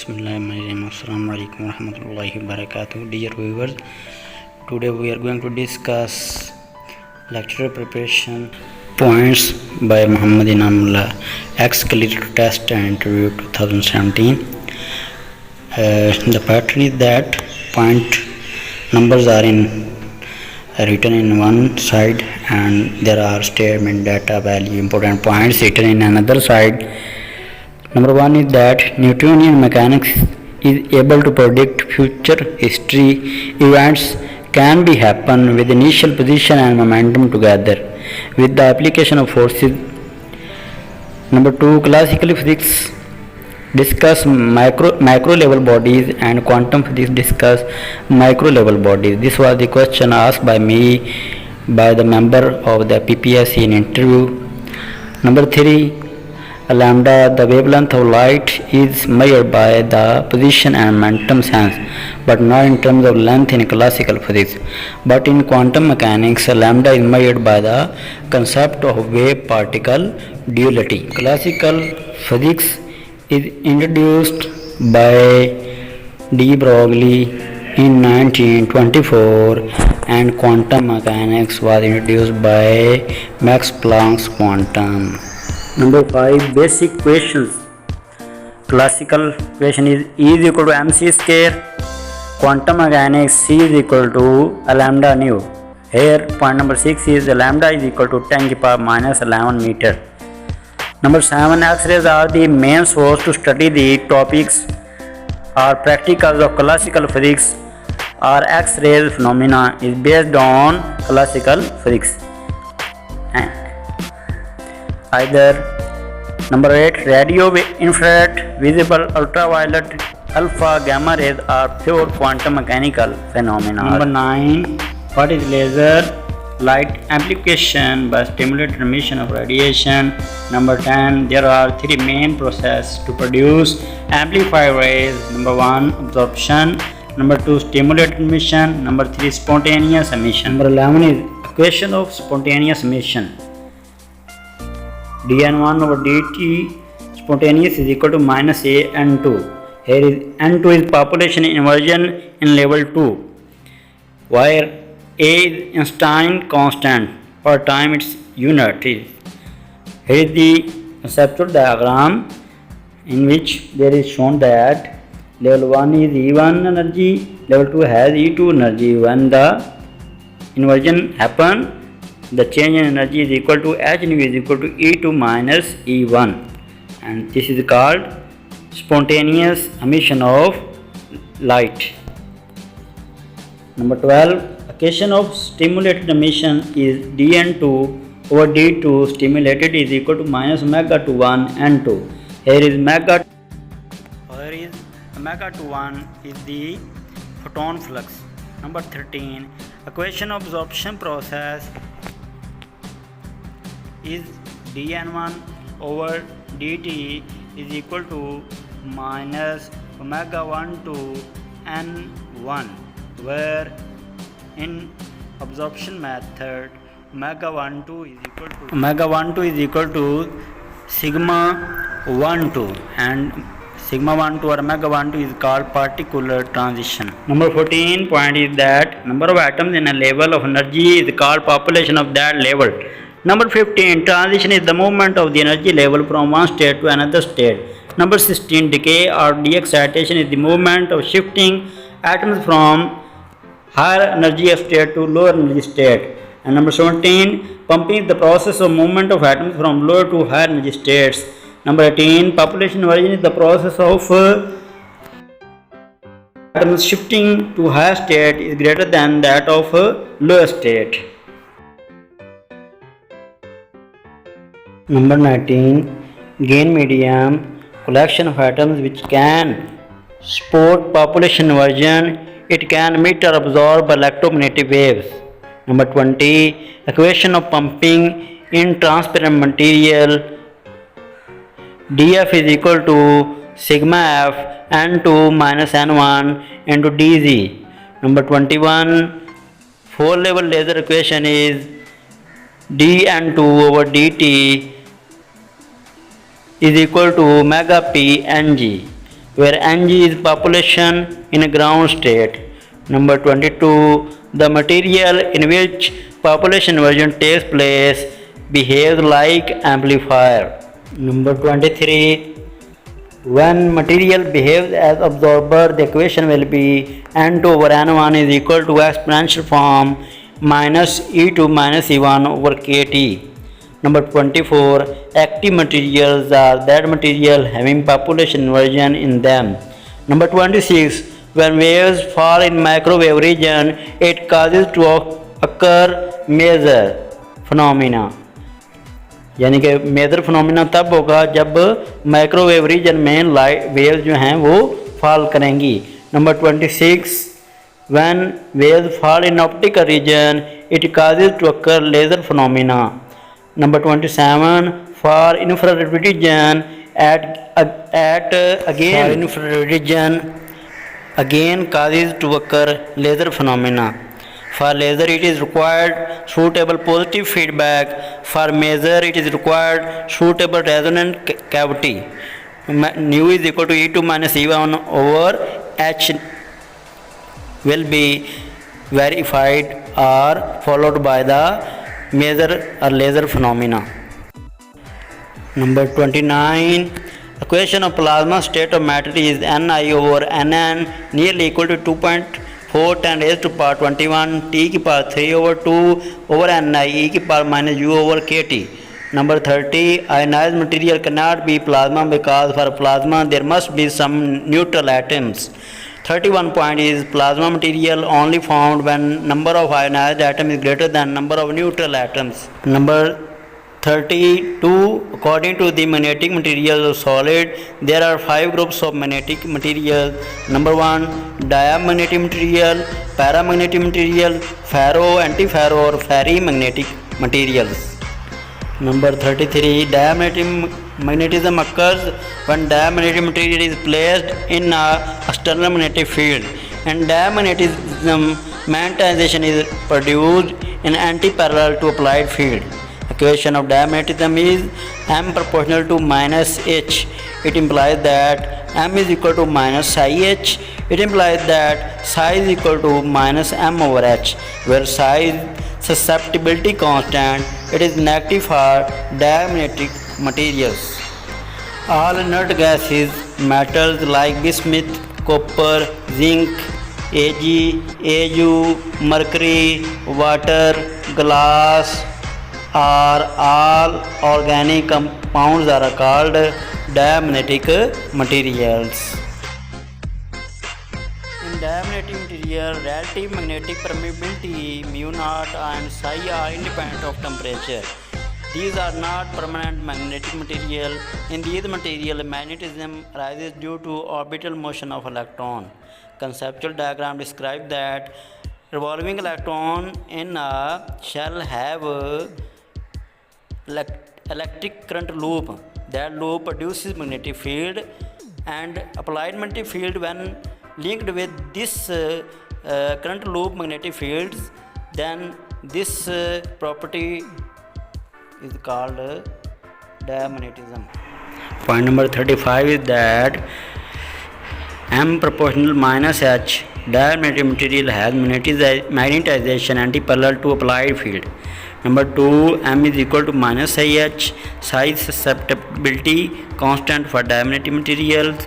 Bismillahirrahmanirrahim. Assalamu alaikum warahmatullahi wabarakatuh. Dear viewers, today we are going to discuss lecture preparation points by Muhammad Inamullah X-Calculator Test and Interview 2017. The pattern is that point numbers are written in one side and there are statement, data, value, important points written in another side. Number one is that Newtonian mechanics is able to predict future history events can be happen with initial position and momentum together with the application of forces. Number two, classical physics discuss macro level bodies and quantum physics discuss micro level bodies. This was the question asked by me by the member of the PPSC in interview. Number three, lambda, the wavelength of light is measured by the position and momentum sense, but not in terms of length in classical physics. But in quantum mechanics, lambda is measured by the concept of wave-particle duality. Classical physics is introduced by de Broglie in 1924 and quantum mechanics was introduced by Max Planck's quantum. Number 5, basic questions. Classical equation is E is equal to mc square. Quantum mechanics C is equal to lambda nu. Here point number 6 is lambda is equal to 10 to the power minus 11 meter. Number 7, X-rays are the main source to study the topics or practicals of classical physics or X-rays phenomena is based on classical physics. Either number 8, radio, infrared, visible, ultraviolet, alpha, gamma rays are pure quantum mechanical phenomena. Number 9, what is laser? Light amplification by stimulated emission of radiation. Number 10, there are three main processes to produce amplified rays. Number 1, absorption. Number 2, stimulated emission. Number 3, spontaneous emission. Number 11 is equation of spontaneous emission. dN1 over dt spontaneous is equal to minus a n2. Here is n2 is population inversion in level 2, where a is Einstein constant per time its unit is. Here is the conceptual diagram in which there is shown that level 1 is E1 energy, level 2 has E2 energy. When the inversion happen, the change in energy is equal to h nu is equal to E2 minus E1, and this is called spontaneous emission of light. Number 12, equation of stimulated emission is dN2 over d2 stimulated is equal to minus omega to 1 n2. Here is omega to 1 is the photon flux. Number 13, equation of absorption process is dN1 over dt is equal to minus omega 1 to n1, where in absorption method omega 12 is equal to sigma 12, and sigma 12 or omega 12 is called particular transition. Number 14 point is that number of atoms in a level of energy is called population of that level. Number 15, transition is the movement of the energy level from one state to another state. Number 16, decay or de-excitation is the movement of shifting atoms from higher energy state to lower energy state. And number 17, pumping is the process of movement of atoms from lower to higher energy states. Number 18, population inversion is the process of atoms shifting to higher state is greater than that of lower state. Number 19, gain medium, collection of atoms which can support population inversion. It can emit or absorb electromagnetic waves. Number 20, equation of pumping in transparent material. dF is equal to sigma f n2 minus n1 into dz. Number 21, 4-level laser equation is dN2 over dt is equal to omega p ng. where Ng is population in a ground state. Number 22, the material in which population inversion takes place behaves like amplifier. Number 23, when material behaves as absorber, the equation will be N2 over N1 is equal to exponential form minus E2 minus E1 over KT. Number 24, active materials are that material having population inversion in them. Number 26, when waves fall in microwave region, it causes to occur major phenomena. यानी कि major phenomena तब होगा जब microwave region में light waves जो हैं वो fall करेंगी. Number 26, when waves fall in optical region it causes to occur laser phenomena. Number 27, for infrared region at again infrared region again causes to occur laser phenomena. For laser it is required suitable positive feedback. For measure it is required suitable resonant cavity. Nu is equal to E2 minus E1 over H will be verified or followed by the measure or laser phenomena. Number 29, equation of plasma state of matter is Ni over Nn nearly equal to 2.4 10 raised to power 21 t की power 3 over 2 over Ni e की power minus u over kt. Number 30, ionized material cannot be plasma because for plasma there must be some neutral atoms. 31 point is plasma material only found when number of ionized atoms is greater than number of neutral atoms. Number 32, according to the magnetic materials of solid, there are 5 groups of magnetic material. Number 1, diamagnetic material, paramagnetic material, ferro, antiferro or ferrimagnetic materials. Number 33, diamagnetism occurs when diamagnetic material is placed in a external magnetic field, and diamagnetism magnetization is produced in antiparallel to applied field. Equation of diamagnetism is M proportional to minus H. It implies that M is equal to minus psi H. It implies that psi is equal to minus M over H, where psi is susceptibility constant. It is negative for diamagnetic materials. All inert gases, metals like bismuth, copper, zinc, Ag, Au, mercury, water, glass, are all organic compounds are called diamagnetic materials. In diamagnetic material, relative magnetic permeability mu naught and psi are independent of temperature. These are not permanent magnetic material. In these material, magnetism arises due to orbital motion of electron. Conceptual diagram describes that revolving electron in a shell have electric current loop. That loop produces magnetic field, and applied magnetic field when linked with this current loop magnetic fields, then this property is called diamagnetism. Point number 35 is that M proportional minus H, diamagnetic material has magnetization antiparallel to applied field. Number 2, M is equal to minus psi H, psi susceptibility constant for diamagnetic materials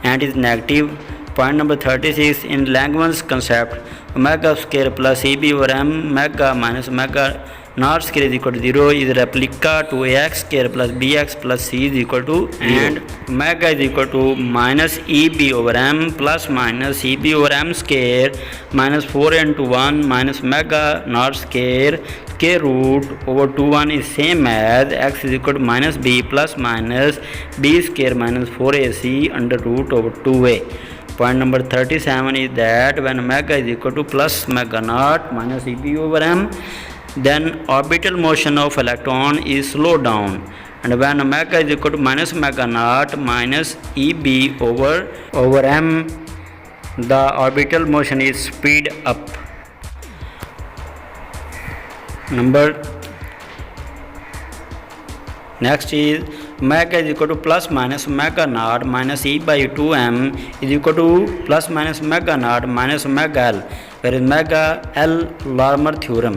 and is negative. Point number 36, in Langmuir's concept, omega square plus EB over M omega minus omega naught square is equal to 0 is replica to AX square plus BX plus C is equal to 0. And omega is equal to minus EB over M plus minus EB over M square minus 4 into 1 minus omega naught square k root over 2 1 is same as X is equal to minus B plus minus B square minus 4AC under root over 2A. Point number 37 is that when omega is equal to plus omega naught minus EB over M, then orbital motion of electron is slowed down, and when omega is equal to minus omega naught minus EB over M, the orbital motion is speed up. Next is omega is equal to plus minus omega naught minus E by 2m is equal to plus minus omega naught minus omega L, where omega L Larmor theorem.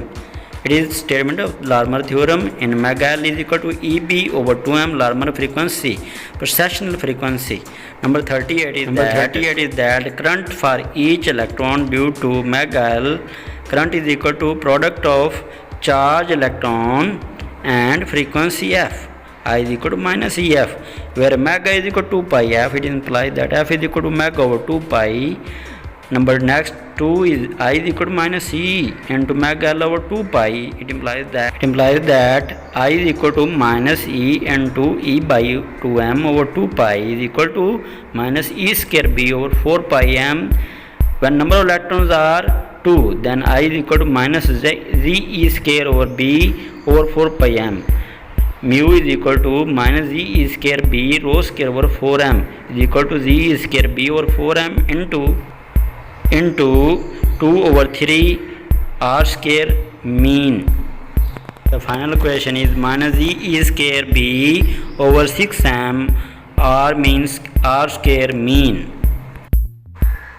It is statement of Larmor theorem. In omega L is equal to EB over 2m Larmor frequency, precessional frequency. Number 38 is that current for each electron due to omega L, current is equal to product of charge electron and frequency F. I is equal to minus EF, where omega is equal to 2 pi F. It implies that F is equal to omega over 2 pi. Number next 2 is I is equal to minus E into omega L over 2 pi. It implies that I is equal to minus E into E by 2m over 2 pi is equal to minus E square B over 4 pi m. When number of electrons are 2, then I is equal to minus Z E square over B over 4 pi m. Mu is equal to minus Z E square B rho square over 4m is equal to Z E square B over 4m into 2 over 3 R square mean. The final question is minus Z E square B over 6m R means R square mean.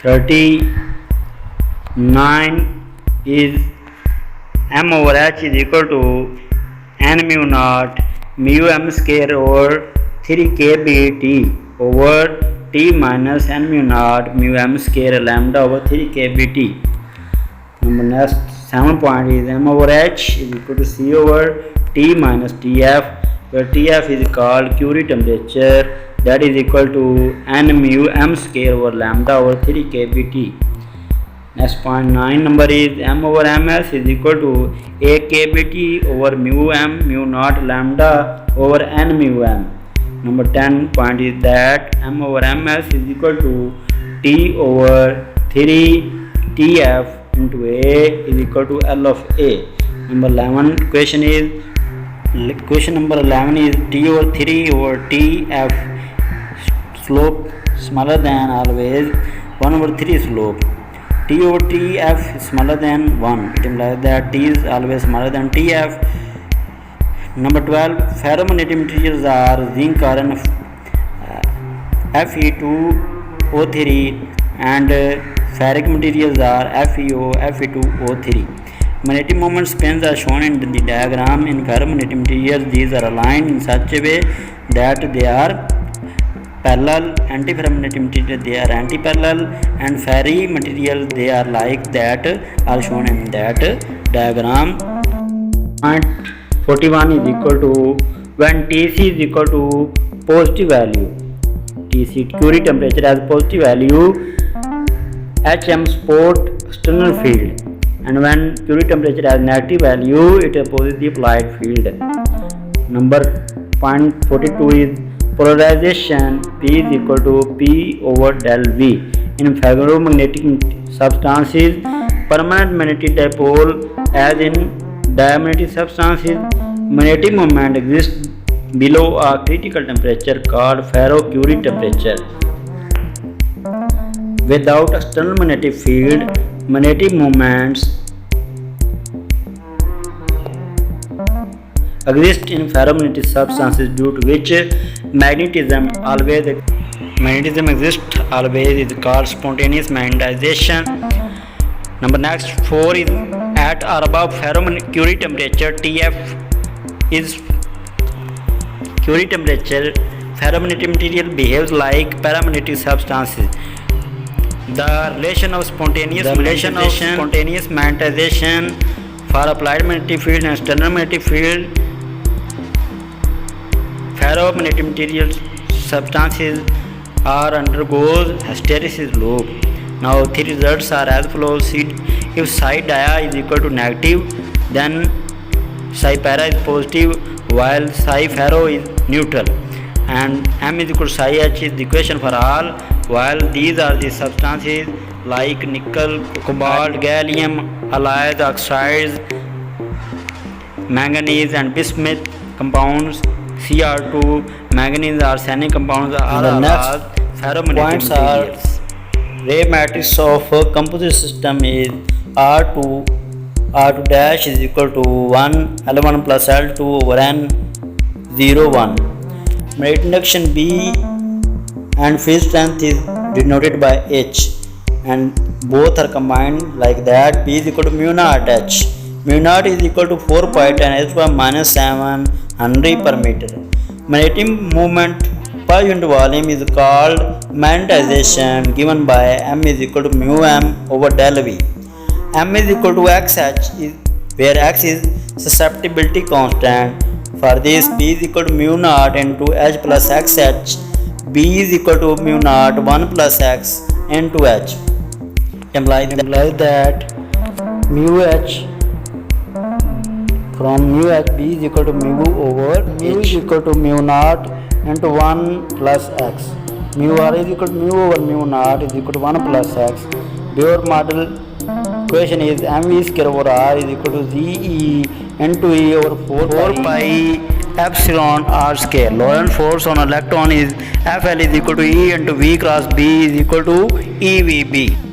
39 is m over h is equal to n mu naught mu m square over 3 kbt over t minus n mu naught mu m square lambda over 3 kbt. Number next 7 point is m over h is equal to c over t minus tf, where tf is called Curie temperature, that is equal to n mu m square over lambda over 3 kbt. Next point 9 number is m over ms is equal to a kbt over mu m mu naught lambda over n mu m. Number 10 point is that m over ms is equal to t over 3 tf into a is equal to L of a. Number 11 question number 11 is t over 3 over tf slope smaller than always 1 over 3 slope. T over tf is smaller than 1. It implies that t is always smaller than tf. Number 12 ferromagnetic materials are zinc iron Fe2O3 and ferric materials are FeO Fe2O3. Magnetic moment spins are shown in the diagram. In ferromagnetic materials, these are aligned in such a way that they are parallel. Antiferromagnetic material they are anti-parallel, and ferri material they are like that are shown in that diagram. Point 41 is equal to when Tc is equal to positive value. Tc Curie temperature has positive value, Hm support external field, and when Curie temperature has negative value, it opposes the applied field. Number point 42 is polarization. P is equal to P over del V. In ferromagnetic substances, permanent magnetic dipole, as in diamagnetic substances, magnetic moment exists below a critical temperature called ferro-Curie temperature. Without external magnetic field, magnetic moments exist in ferromagnetic substances, due to which magnetism exists always is called spontaneous magnetization. Number next 4 is at or above Curie temperature. Tf is Curie temperature. Ferromagnetic material behaves like paramagnetic substances. The relation of spontaneous magnetization for applied magnetic field and external magnetic field. Ferromagnetic material substances are undergoes hysteresis loop. Now the results are as follows. If psi dia is equal to negative, then psi para is positive, while psi ferro is neutral, and m is equal to psi h is the equation for all, while these are the substances like nickel, cobalt, gallium, alloys, oxides, manganese and bismuth compounds, Cr2, manganese, arsenic compounds are all ferromagnetic materials. Ray matrix of a composite system is R2 dash is equal to 1 L1 plus L2 over N 0 1. magnetic induction B and field strength is denoted by H, and both are combined like that. B is equal to mu naught H. Mu naught is equal to 4 pi 10 h power minus 7 Henry per meter. Magnetic moment per unit volume is called magnetization, given by M is equal to mu m over del V. M is equal to xh, where x is susceptibility constant. For this, B is equal to mu naught into h plus xh. B is equal to mu naught 1 plus x into h. Implies that mu h from mu h, B is equal to mu over mu is equal to mu naught into 1 plus x. Mu r is equal to mu over mu naught is equal to 1 plus x. Bohr model equation is mv square over r is equal to ze into e over 4 pi epsilon r square. Lorentz force on electron is Fl is equal to E into V cross B is equal to EVB.